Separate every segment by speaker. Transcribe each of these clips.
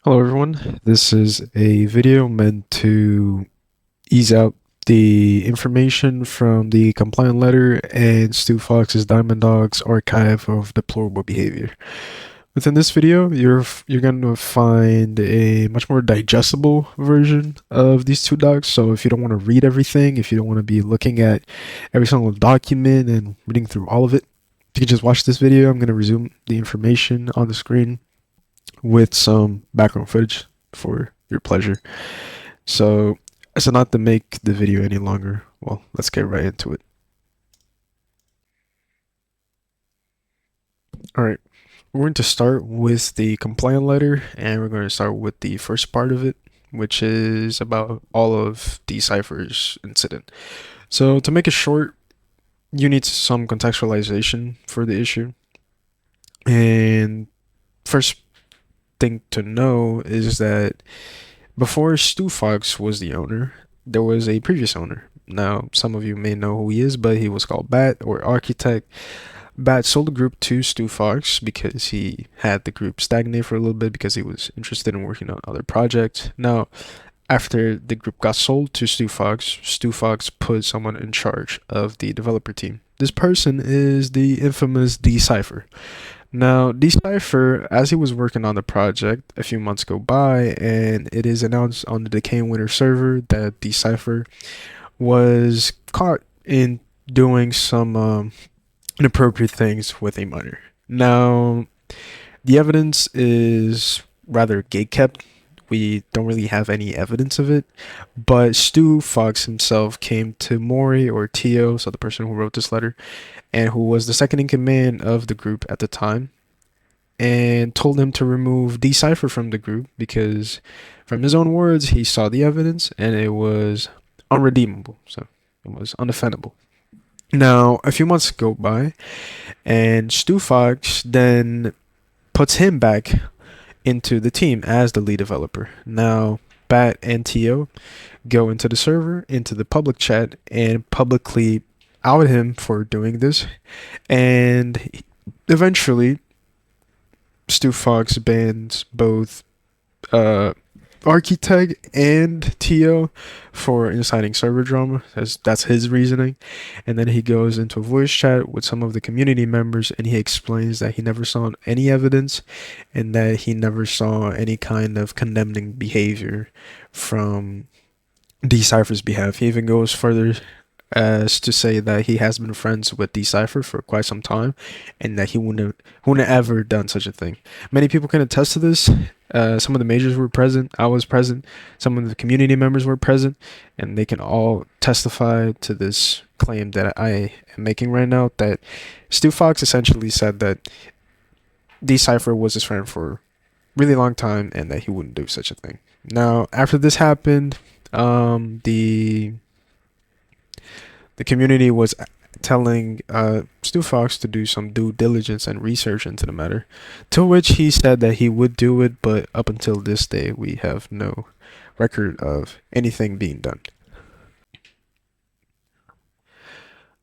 Speaker 1: Hello everyone, this is a video meant to ease out the information from the complaint letter and Stu Fox's Diamond Dog's archive of deplorable behavior. Within this video, you're going to find a much more digestible version of these two docs. So if you don't want to read everything, if you don't want to be looking at every single document and reading through all of it, you can just watch this video. I'm going to resume the information on the screen with some background footage for your pleasure. So, as not to make the video any longer, well, let's get right into it. Alright, we're going to start with the complaint letter, and we're going to start with the first part of it, which is about all of the Cipher's incident. So, to make it short, you need some contextualization for the issue. And first thing to know is that before Stu Fox was the owner, there was a previous owner. Now, some of you may know who he is, but he was called Bat or Architect. Bat sold the group to Stu Fox because he had the group stagnate for a little bit because he was interested in working on other projects. Now, after the group got sold to Stu Fox put someone in charge of the developer team. This person is the infamous Cipher. Now, Cipher, as he was working on the project, a few months go by, and it is announced on the Decaying Winter server that Cipher was caught in doing some inappropriate things with a minor. Now, the evidence is rather gatekept. We don't really have any evidence of it, but Stu Fox himself came to Mori or Tio, so the person who wrote this letter, and who was the second in command of the group at the time, and told him to remove Cipher from the group because, from his own words, he saw the evidence and it was unredeemable, so it was undefendable. Now, a few months go by, and Stu Fox then puts him back into the team as the lead developer. Now, Bat and Tio go into the server, into the public chat, and publicly out him for doing this. And eventually, Stu Fox bans both Architect and Tio for inciting server drama. That's his reasoning. And then he goes into a voice chat with some of the community members and he explains that he never saw any evidence and that he never saw any kind of condemning behavior from Cipher's behalf. He even goes further as to say that he has been friends with Cipher for quite some time and that he wouldn't have ever done such a thing. Many people can attest to this. Some of the majors were present. I was present. Some of the community members were present, and they can all testify to this claim that I am making right now, that Stu Fox essentially said that Cipher was his friend for a really long time and that he wouldn't do such a thing. Now, after this happened, the community was telling Stu Fox to do some due diligence and research into the matter, to which he said that he would do it, but up until this day, we have no record of anything being done.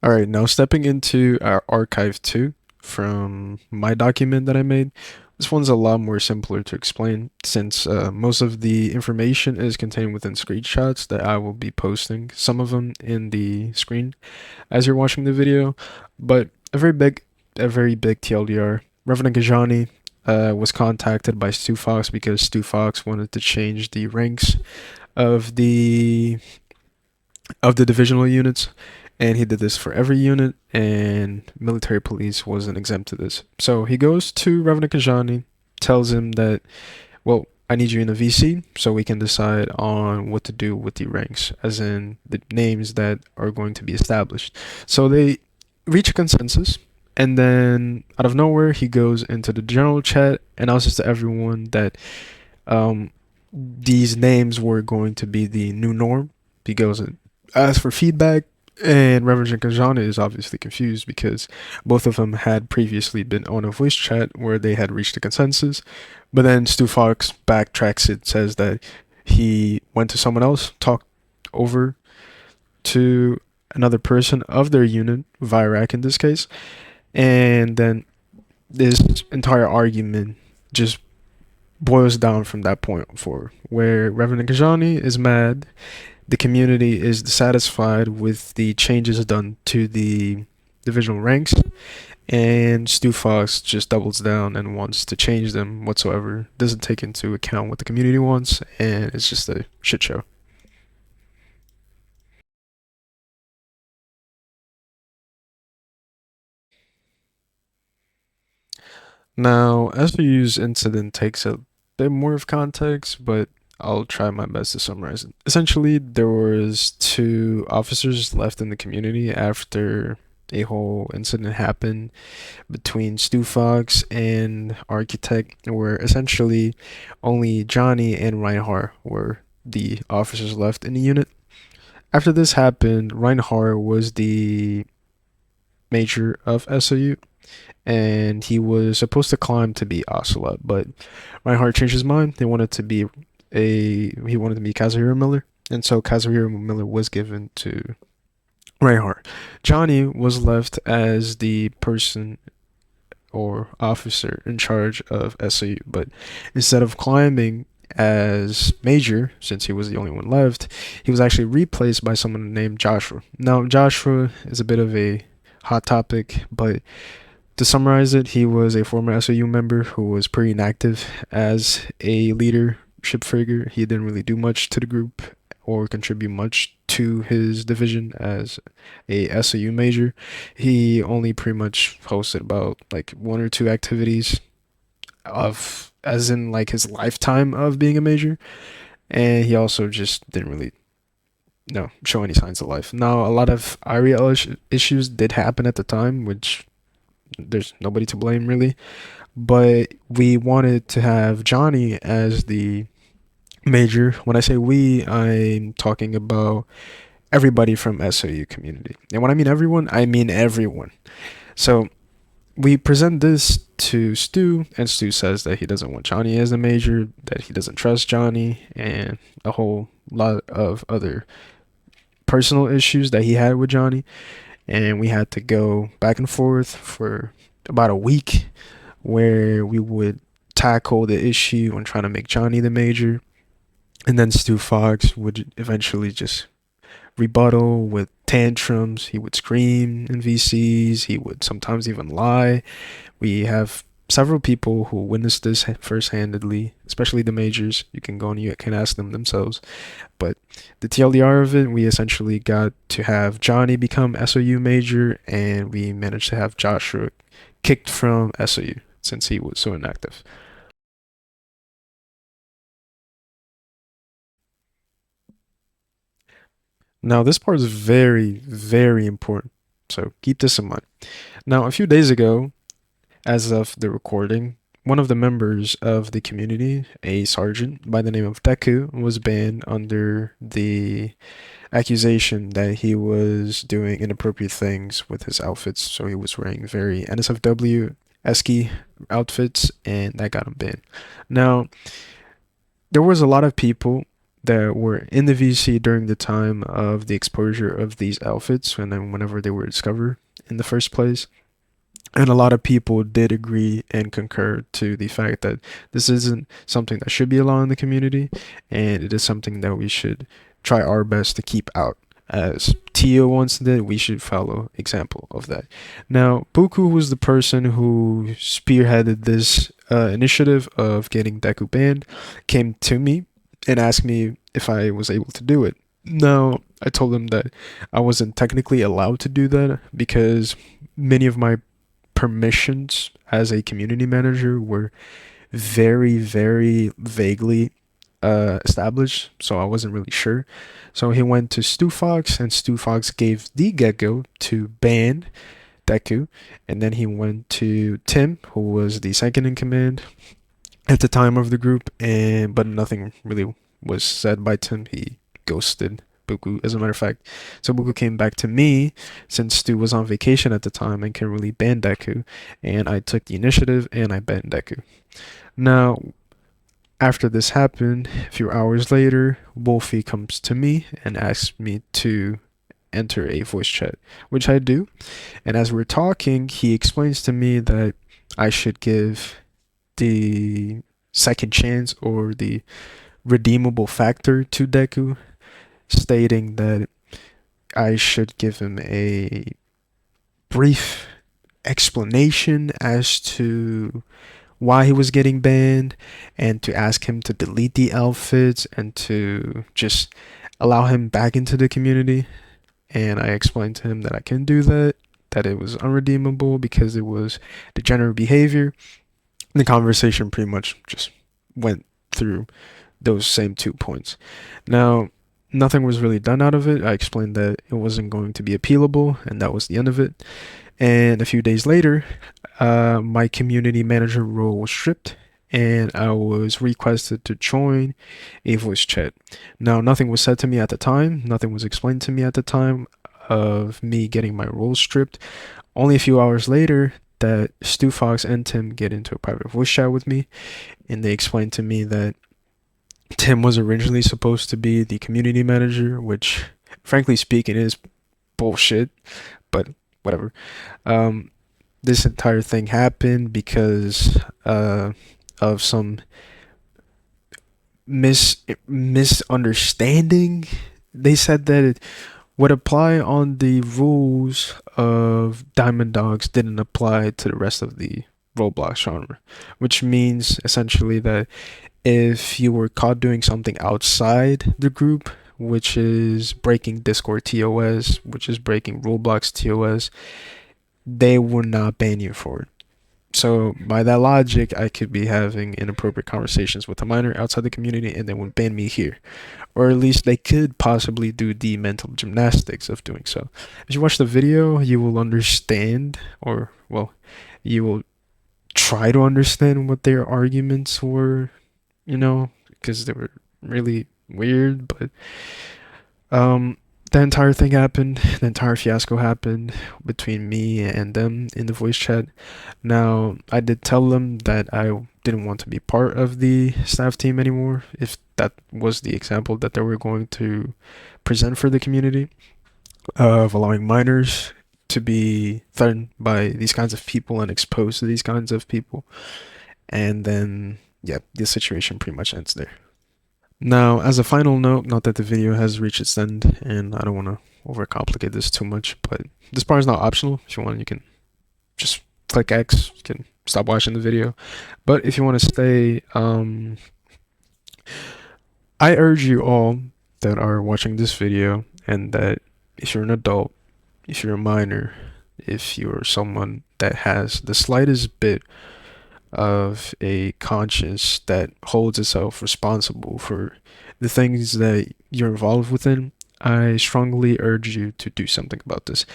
Speaker 1: Alright, now stepping into our archive 2 from my document that I made. This one's a lot more simpler to explain since most of the information is contained within screenshots that I will be posting, some of them in the screen as you're watching the video. But a very big TLDR. Reverend Kajani was contacted by Stu Fox because Stu Fox wanted to change the ranks of the divisional units, and he did this for every unit, and military police wasn't exempt to this. So he goes to Reverend Kajani, tells him that, well, I need you in the VC so we can decide on what to do with the ranks, as in the names that are going to be established. So they reach a consensus, and then out of nowhere, he goes into the general chat, announces to everyone that these names were going to be the new norm. He goes and asks for feedback, and Reverend Kajani is obviously confused because both of them had previously been on a voice chat where they had reached a consensus. But then Stu Fox backtracks it, says that he went to someone else, talked over to another person of their unit, Virak in this case, and then this entire argument just boils down from that point forward, where Reverend Kajani is mad, the community is dissatisfied with the changes done to the divisional ranks, and Stu Fox just doubles down and wants to change them whatsoever, doesn't take into account what the community wants, and it's just a shit show. Now, SVU's incident takes a bit more of context, but I'll try my best to summarize it. Essentially, there was two officers left in the community after a whole incident happened between Stu Fox and Architect, where essentially only Johnny and Reinhardt were the officers left in the unit. After this happened, Reinhardt was the major of SOU, and he was supposed to climb to be Ocelot, but Reinhardt changed his mind. He wanted to be Kazuhiro Miller, and so Kazuhiro Miller was given to Reinhardt. Johnny was left as the person or officer in charge of SAU, but instead of climbing as major, since he was the only one left, he was actually replaced by someone named Joshua. Now, Joshua is a bit of a hot topic, but to summarize it, he was a former SAU member who was pretty inactive as a leadership figure. He didn't really do much to the group or contribute much to his division as a SAU major. He only pretty much hosted about like one or two activities of as in like his lifetime of being a major, and he also just didn't really show any signs of life. Now, a lot of IRL issues did happen at the time, which there's nobody to blame really, but we wanted to have Johnny as the major. When I say we, I'm talking about everybody from SOU community. And when I mean everyone, I mean everyone. So we present this to Stu, and Stu says that he doesn't want Johnny as the major, that he doesn't trust Johnny, and a whole lot of other personal issues that he had with Johnny. And we had to go back and forth for about a week where we would tackle the issue and trying to make Johnny the major. And then Stu Fox would eventually just rebuttal with tantrums. He would scream in VCs. He would sometimes even lie. We have several people who witnessed this first-handedly, especially the majors. You can go and you can ask them themselves. But the TLDR of it, we essentially got to have Johnny become SOU major, and we managed to have Joshua kicked from SOU since he was so inactive. Now, this part is very, very important, so keep this in mind. Now, a few days ago, as of the recording, one of the members of the community, a sergeant by the name of Deku, was banned under the accusation that he was doing inappropriate things with his outfits. So he was wearing very NSFW esky outfits, and that got him banned. Now, there was a lot of people that were in the VC during the time of the exposure of these outfits, and then whenever they were discovered in the first place. And a lot of people did agree and concur to the fact that this isn't something that should be allowed in the community, and it is something that we should try our best to keep out. As Tio once did, we should follow example of that. Now, Buku was the person who spearheaded this initiative of getting Deku banned, came to me and asked me if I was able to do it. Now, I told him that I wasn't technically allowed to do that because many of my permissions as a community manager were very, very vaguely established, so I wasn't really sure. So he went to Stu Fox, and Stu Fox gave the Gecko to ban Deku, and then he went to Tim, who was the second in command at the time of the group, and but nothing really was said by Tim. He ghosted Buku, as a matter of fact. So Buku came back to me since Stu was on vacation at the time and couldn't really ban Deku, and I took the initiative and I banned Deku. Now, after this happened, a few hours later, Wolfie comes to me and asks me to enter a voice chat, which I do. And as we're talking, he explains to me that I should give the second chance or the redeemable factor to Deku, stating that I should give him a brief explanation as to why he was getting banned, and to ask him to delete the outfits and to just allow him back into the community. And I explained to him that I couldn't do that, that it was unredeemable because it was degenerate behavior. And the conversation pretty much just went through those same 2 points. Now, nothing was really done out of it. I explained that it wasn't going to be appealable, and that was the end of it. And a few days later, my community manager role was stripped, and I was requested to join a voice chat. Now, nothing was said to me at the time, nothing was explained to me at the time of me getting my role stripped. Only a few hours later, that Stu Fox and Tim get into a private voice chat with me, and they explained to me that Tim was originally supposed to be the community manager, which, frankly speaking, is bullshit, but whatever. Um, this entire thing happened because of some misunderstanding. They said that it would apply on the rules of Diamond Dogs didn't apply to the rest of the Roblox genre, which means essentially that if you were caught doing something outside the group, which is breaking Discord TOS, which is breaking Roblox TOS, they would not ban you for it. So by that logic, I could be having inappropriate conversations with a minor outside the community and they would ban me here. Or at least they could possibly do the mental gymnastics of doing so. As you watch the video, you will understand, or, well, you will try to understand what their arguments were, because they were really weird, but the entire thing happened, the entire fiasco happened between me and them in the voice chat. Now, I did tell them that I didn't want to be part of the staff team anymore, if that was the example that they were going to present for the community, of allowing minors to be threatened by these kinds of people and exposed to these kinds of people. And then, yeah, the situation pretty much ends there. Now, as a final note, not that the video has reached its end, and I don't want to overcomplicate this too much, but this part is not optional. If you want, you can just click X, you can stop watching the video. But if you want to stay, I urge you all that are watching this video, and that if you're an adult, if you're a minor, if you're someone that has the slightest bit of a conscience that holds itself responsible for the things that you're involved within, I strongly urge you to do something about this.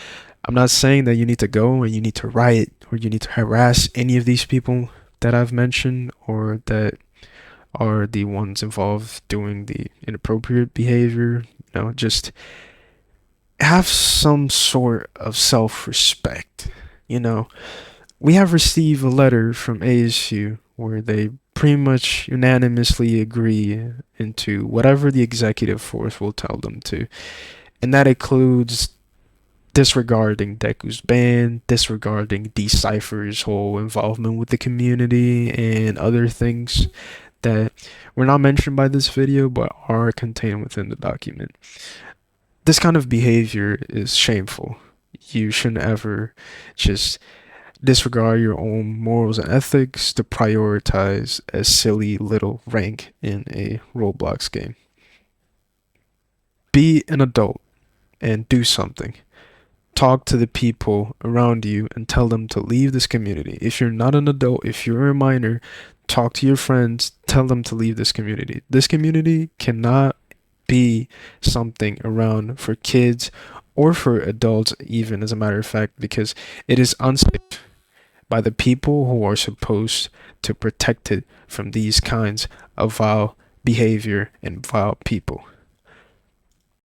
Speaker 1: I'm not saying that you need to go and you need to riot or you need to harass any of these people that I've mentioned or that are the ones involved doing the inappropriate behavior. Just have some sort of self-respect. We have received a letter from ASU where they pretty much unanimously agree into whatever the executive force will tell them to. And that includes disregarding Deku's ban, disregarding Cipher's whole involvement with the community, and other things that were not mentioned by this video but are contained within the document. This kind of behavior is shameful. You shouldn't ever just disregard your own morals and ethics to prioritize a silly little rank in a Roblox game. Be an adult and do something. Talk to the people around you and tell them to leave this community. If you're not an adult, if you're a minor, talk to your friends, tell them to leave this community. This community cannot be something around for kids or for adults even, as a matter of fact, because it is unsafe by the people who are supposed to protect it from these kinds of vile behavior and vile people.